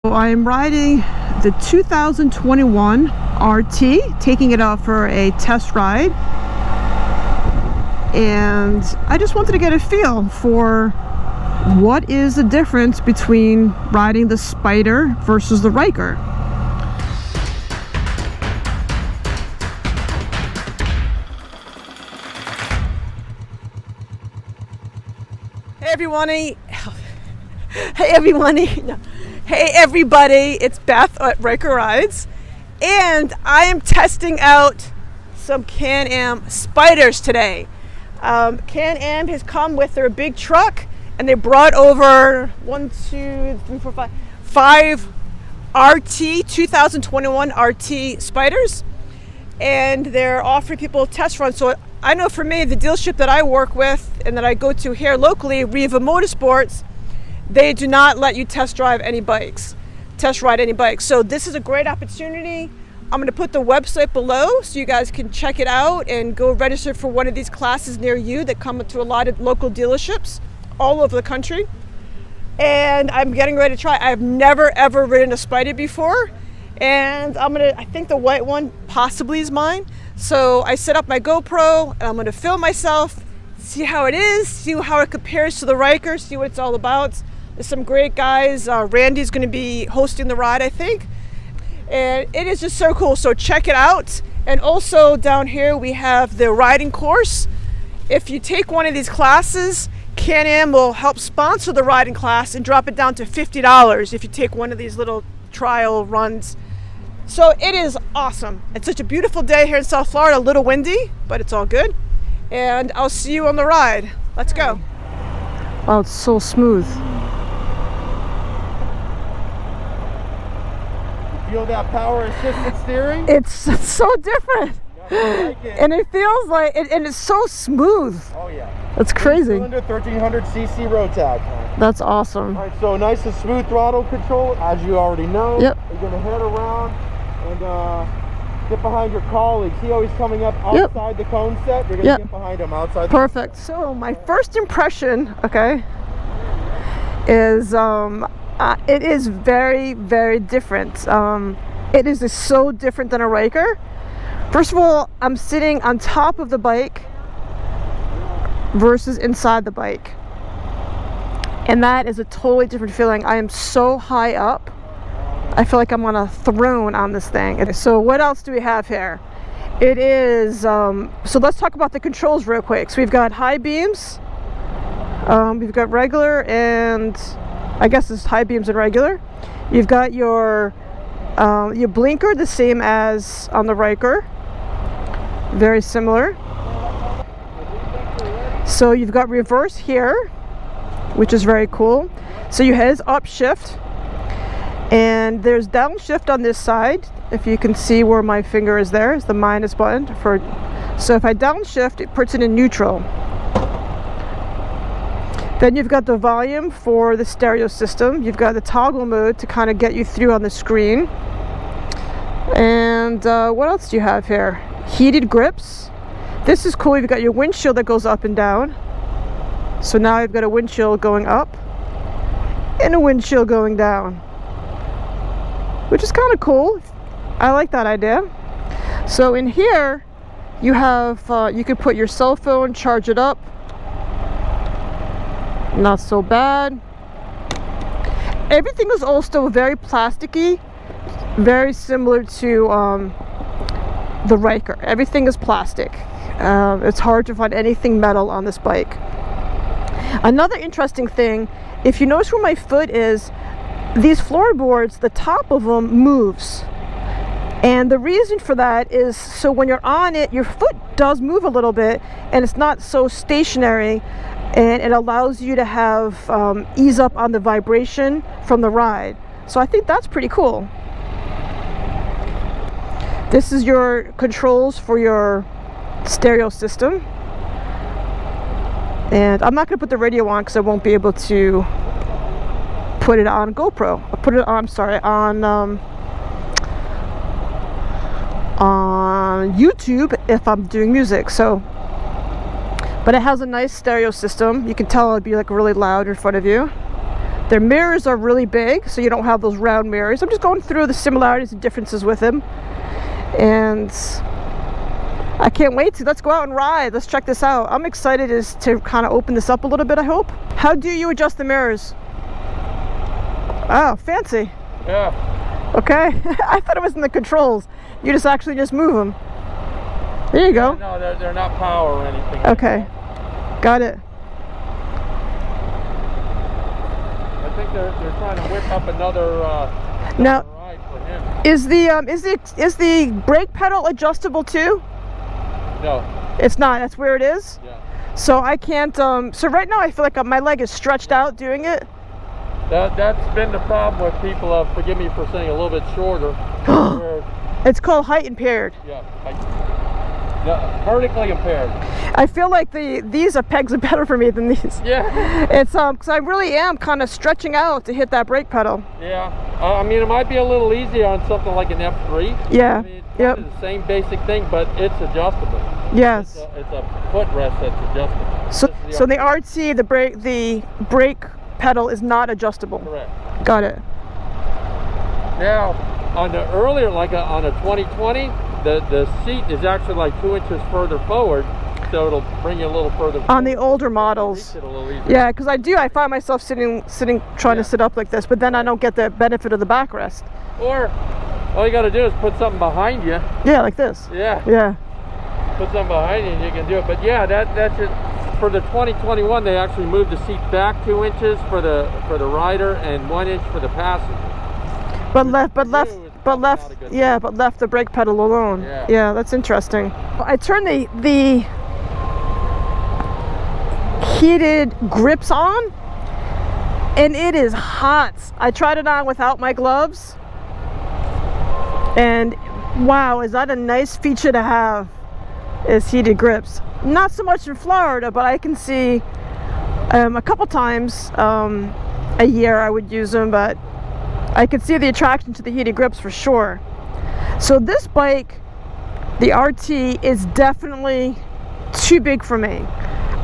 I am riding the 2021 RT, taking it out for a test ride, and I just wanted to get a feel for what is the difference between riding the Spyder versus the Ryker. Hey everybody, it's Beth at Ryker Rides, and I am testing out some Can-Am Spyders today. Can-Am has come with their big truck, and they brought over 5 RT 2021 RT Spyders, and they're offering people a test run. So I know for me, the dealership that I work with and that I go to here locally, Riva Motorsports, they do not let you test ride any bikes. So this is a great opportunity. I'm going to put the website below so you guys can check it out and go register for one of these classes near you that come to a lot of local dealerships all over the country. And I'm getting ready to try. I've never ever ridden a Spyder before, and I think the white one possibly is mine. So I set up my GoPro and I'm going to film myself, see how it is, see how it compares to the Ryker, see what it's all about. There's some great guys. Randy's going to be hosting the ride, I think. And it is just so cool. So check it out. And also down here we have the riding course. If you take one of these classes, Can-Am will help sponsor the riding class and drop it down to $50 if you take one of these little trial runs. So it is awesome. It's such a beautiful day here in South Florida, a little windy, but it's all good. And I'll see you on the ride. Let's go. Oh, it's so smooth. Feel that power assisted steering? It's so different. Like it. And it feels like it, and it's so smooth. Oh yeah. That's crazy. 1300cc road tag. That's awesome. All right, so nice and smooth throttle control, as you already know. Yep. You're gonna head around and get behind your colleague. See how he's coming up outside the cone set? You're gonna get behind him outside. Perfect. So my first impression, okay, is it is very, very different. It is so different than a Ryker. First of all, I'm sitting on top of the bike versus inside the bike, and that is a totally different feeling. I am so high up. I feel like I'm on a throne on this thing. So what else do we have here? It is so let's talk about the controls real quick. So we've got high beams, we've got regular, and I guess it's high beams and regular. You've got your blinker, the same as on the Ryker, very similar. So you've got reverse here, which is very cool. So your head is upshift, and there's downshift on this side. If you can see where my finger is, there is the minus button for. So if I downshift, it puts it in neutral. Then you've got the volume for the stereo system. You've got the toggle mode to kind of get you through on the screen. And what else do you have here? Heated grips. This is cool. You've got your windshield that goes up and down. So now you've got a windshield going up and a windshield going down, which is kind of cool. I like that idea. So in here you have you can put your cell phone, charge it up. Not so bad. Everything is also very plasticky, very similar to the Ryker. Everything is plastic. It's hard to find anything metal on this bike. Another interesting thing, if you notice where my foot is, these floorboards, the top of them moves. And the reason for that is so when you're on it, your foot does move a little bit, and it's not so stationary, and it allows you to have ease up on the vibration from the ride. So I think that's pretty cool. This is your controls for your stereo system, and I'm not going to put the radio on because I won't be able to put it on GoPro. I'll put it on, I'm sorry, on YouTube if I'm doing music. So, but it has a nice stereo system. You can tell it'd be like really loud in front of you. Their mirrors are really big, so you don't have those round mirrors. I'm just going through the similarities and differences with them. And I can't wait to, let's go out and ride. Let's check this out. I'm excited to kind of open this up a little bit, I hope. How do you adjust the mirrors? Oh, fancy. Yeah. Okay. I thought it was in the controls. You just actually just move them. There you go. No, they're not power or anything. Okay. Got it. I think they're trying to whip up another now, ride for him. Is the brake pedal adjustable too? No. It's not. That's where it is. Yeah. So I can't. So right now I feel like my leg is stretched out doing it. That's been the problem with people. Forgive me for saying a little bit shorter. It's called height impaired. Yeah. Vertically impaired. I feel like these pegs are better for me than these. Yeah. It's because I really am kind of stretching out to hit that brake pedal. Yeah. I mean, it might be a little easier on something like an F3. Yeah. I mean, it's kind of the same basic thing, but it's adjustable. Yes. It's a footrest that's adjustable. So the RT, the brake pedal is not adjustable. Correct. Got it. Now, on the earlier, like on a 2020, the seat is actually like 2 inches further forward, so it'll bring you a little further forward. On the older models. Yeah, because I find myself sitting trying to sit up like this, but then I don't get the benefit of the backrest. Or all you got to do is put something behind you. Yeah, like this. Yeah. Yeah. Put something behind you and you can do it. But yeah, that's it. For the 2021, they actually moved the seat back 2 inches for the rider and 1 inch for the passenger. But left the brake pedal alone. Yeah, that's interesting. I turned the heated grips on, and it is hot. I tried it on without my gloves, and wow, is that a nice feature to have, is heated grips. Not so much in Florida, but I can see a couple times a year I would use them, but I could see the attraction to the heated grips for sure. So this bike, the RT, is definitely too big for me.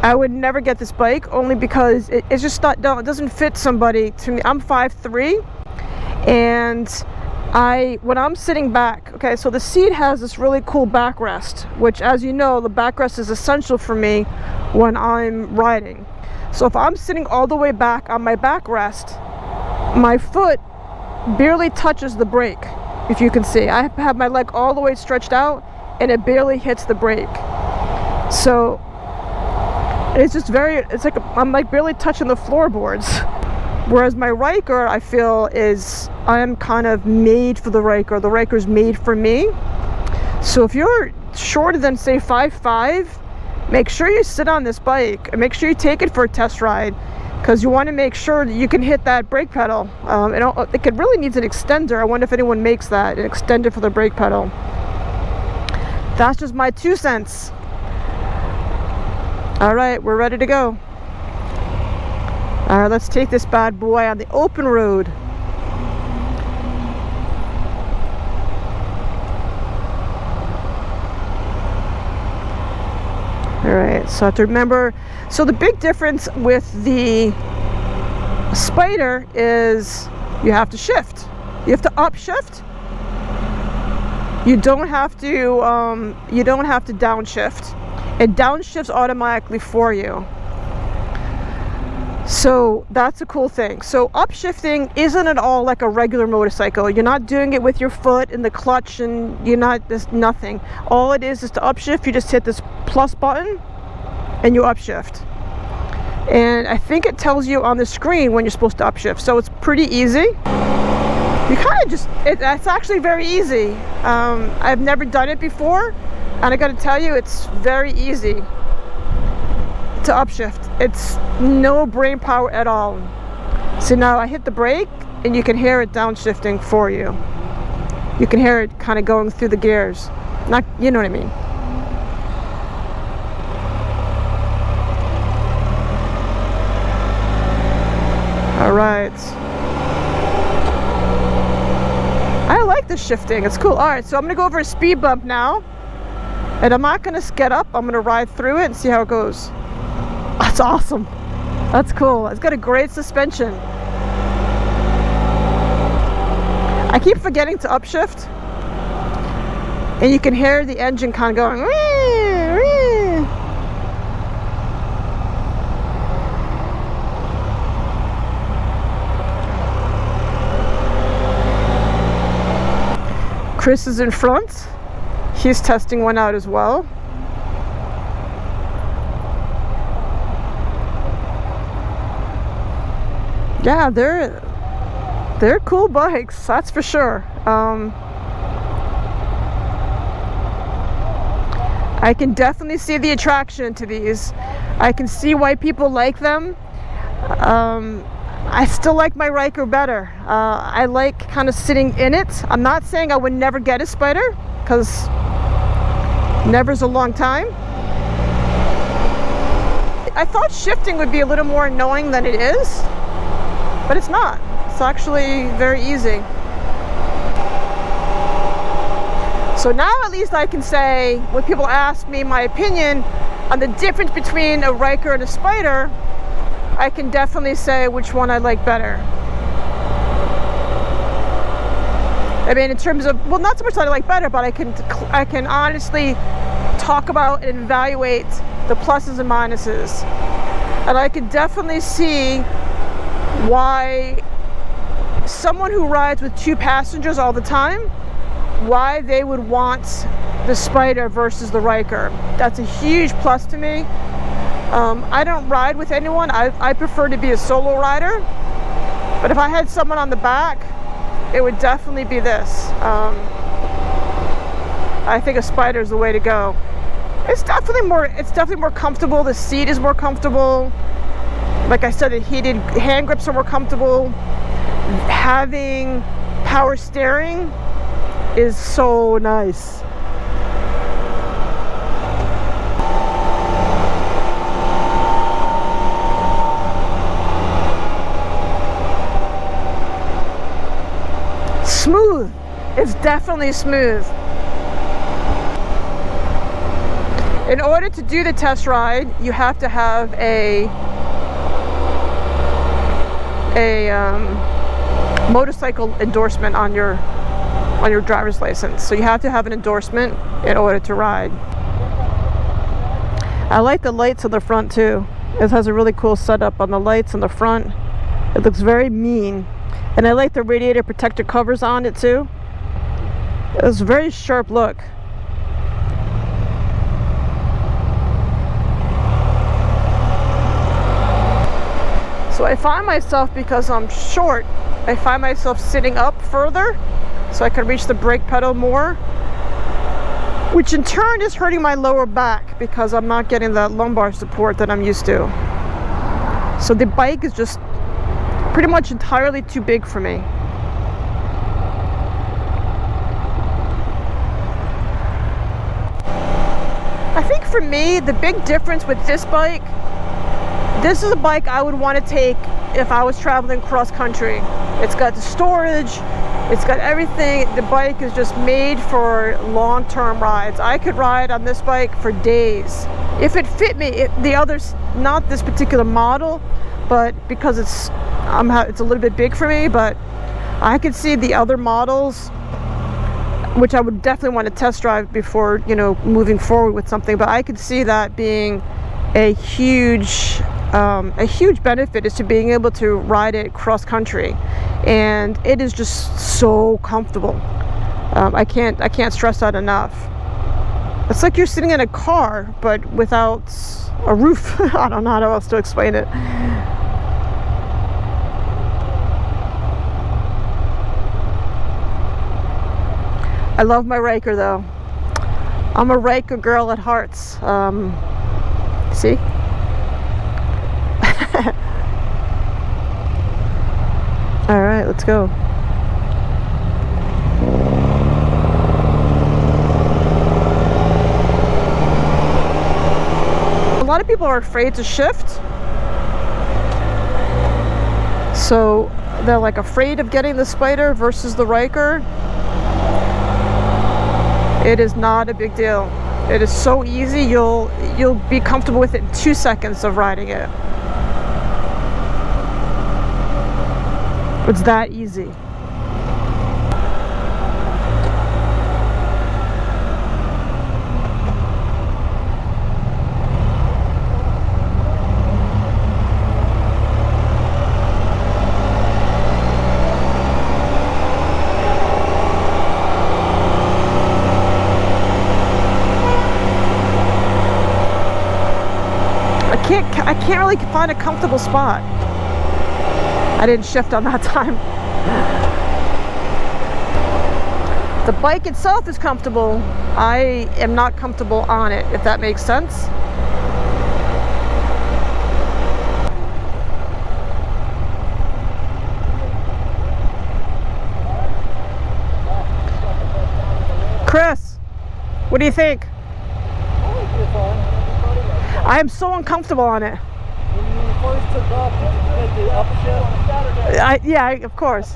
I would never get this bike, only because it's just not, it doesn't fit somebody. To me, I'm 5'3", and when I'm sitting back, okay, so the seat has this really cool backrest, which, as you know, the backrest is essential for me when I'm riding. So if I'm sitting all the way back on my backrest, my foot barely touches the brake. If you can see, I have my leg all the way stretched out, and it barely hits the brake. So it's just it's like I'm like barely touching the floorboards. Whereas my Ryker, I feel, I am kind of made for the Ryker. The Ryker's made for me. So if you're shorter than, say, 5'5", make sure you sit on this bike and make sure you take it for a test ride, because you want to make sure that you can hit that brake pedal. It really needs an extender. I wonder if anyone makes that, an extender for the brake pedal. That's just my 2 cents. All right, we're ready to go. All right, let's take this bad boy on the open road. All right, so I have to remember, so the big difference with the Spyder is you have to shift. You have to upshift. You don't have to downshift. It downshifts automatically for you. So that's a cool thing. So upshifting isn't at all like a regular motorcycle. You're not doing it with your foot in the clutch, and there's nothing. All it is to upshift. You just hit this plus button and you upshift. And I think it tells you on the screen when you're supposed to upshift. So it's pretty easy. You kind of just, it's actually very easy. I've never done it before, and I got to tell you, it's very easy to upshift. It's no brain power at all. So now I hit the brake, and you can hear it downshifting for you. You can hear it kind of going through the gears. You know what I mean. All right. I like the shifting. It's cool. All right, so I'm gonna go over a speed bump now, and I'm not gonna skid up. I'm gonna ride through it and see how it goes. That's awesome. That's cool. It's got a great suspension. I keep forgetting to upshift, and you can hear the engine kind of going. Wee, wee. Chris is in front. He's testing one out as well. Yeah, they're cool bikes, that's for sure. I can definitely see the attraction to these. I can see why people like them. I still like my Ryker better. I like kind of sitting in it. I'm not saying I would never get a Spyder, because never's a long time. I thought shifting would be a little more annoying than it is, but it's not. It's actually very easy. So now at least I can say, when people ask me my opinion on the difference between a Ryker and a Spyder, I can definitely say which one I like better. I mean, in terms of, well, not so much that I like better, but I can honestly talk about and evaluate the pluses and minuses. And I can definitely see why someone who rides with 2 passengers all the time, why they would want the Spyder versus the Ryker. That's a huge plus to me. I don't ride with anyone. I prefer to be a solo rider, but if I had someone on the back, it would definitely be this. I think a Spyder is the way to go. It's definitely more comfortable. The seat is more comfortable. Like I said, the heated hand grips are more comfortable. Having power steering is so nice. Smooth. It's definitely smooth. In order to do the test ride, you have to have a motorcycle endorsement on your driver's license. So you have to have an endorsement in order to ride. I like the lights on the front too. It has a really cool setup on the lights on the front. It looks very mean. And I like the radiator protector covers on it too. It's a very sharp look. So I find myself, because I'm short, I find myself sitting up further so I can reach the brake pedal more, which in turn is hurting my lower back because I'm not getting that lumbar support that I'm used to. So the bike is just pretty much entirely too big for me. I think for me, the big difference with this bike, this is a bike I would want to take if I was traveling cross country. It's got the storage, it's got everything. The bike is just made for long-term rides. I could ride on this bike for days. If it fit me, the others, not this particular model, but because it's a little bit big for me, but I could see the other models, which I would definitely want to test drive before, you know, moving forward with something. But I could see that being a huge benefit, is to being able to ride it cross country, and it is just so comfortable. I can't stress that enough. It's like you're sitting in a car, but without a roof. I don't know how else to explain it. I love my Ryker though. I'm a Ryker girl at heart. See? All right, let's go. A lot of people are afraid to shift. So they're like afraid of getting the Spyder versus the Ryker. It is not a big deal. It is so easy. You'll be comfortable with it in 2 seconds of riding it. It's that easy. I can't really find a comfortable spot. I didn't shift on that time. The bike itself is comfortable. I am not comfortable on it, if that makes sense. Chris, what do you think? I am so uncomfortable on it. When you first took off, did you get the upshift? Yeah, of course.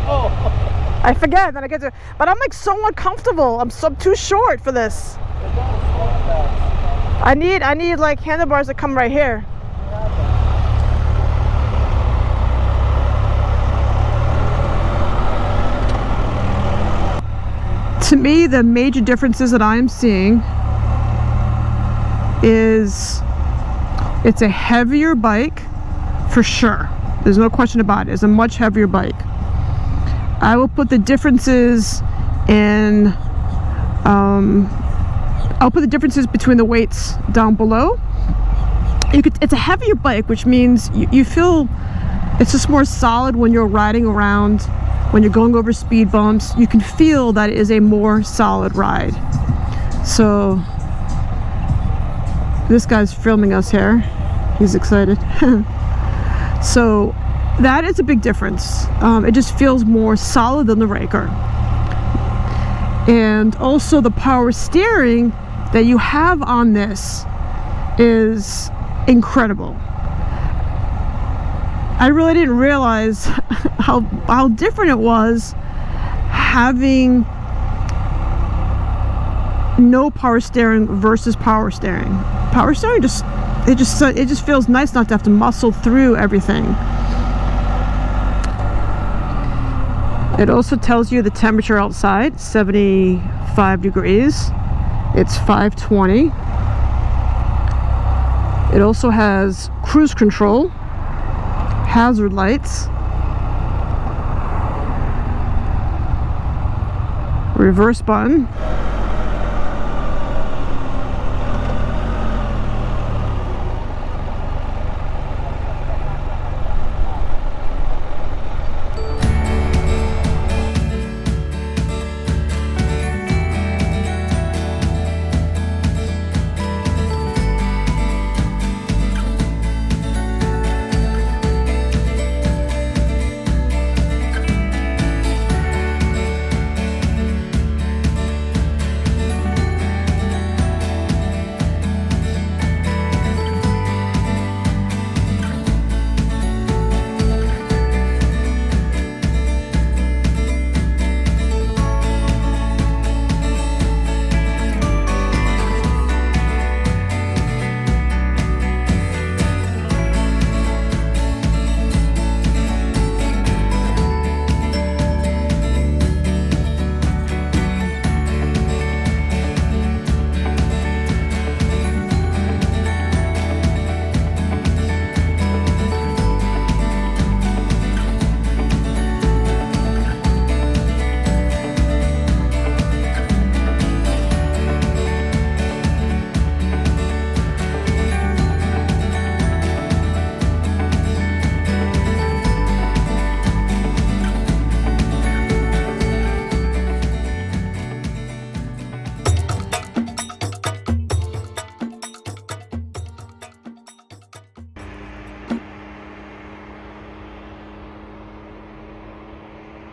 Oh. I forget, then I get to, but I'm like so uncomfortable. I'm too short for this. I need like handlebars that come right here. To me, the major differences that I'm seeing is it's a heavier bike for sure. There's no question about it. It's a much heavier bike. I will put the differences in, I'll put the differences between the weights down below. It's a heavier bike, which means you feel it's just more solid when you're riding around, when you're going over speed bumps. You can feel that it is a more solid ride. So this guy's filming us here. He's excited. So that is a big difference. It just feels more solid than the Ryker. And also the power steering that you have on this is incredible. I really didn't realize how different it was having no power steering versus power steering. Power steering it just feels nice not to have to muscle through everything. It also tells you the temperature outside, 75 degrees. It's 5:20. It also has cruise control, hazard lights, reverse button,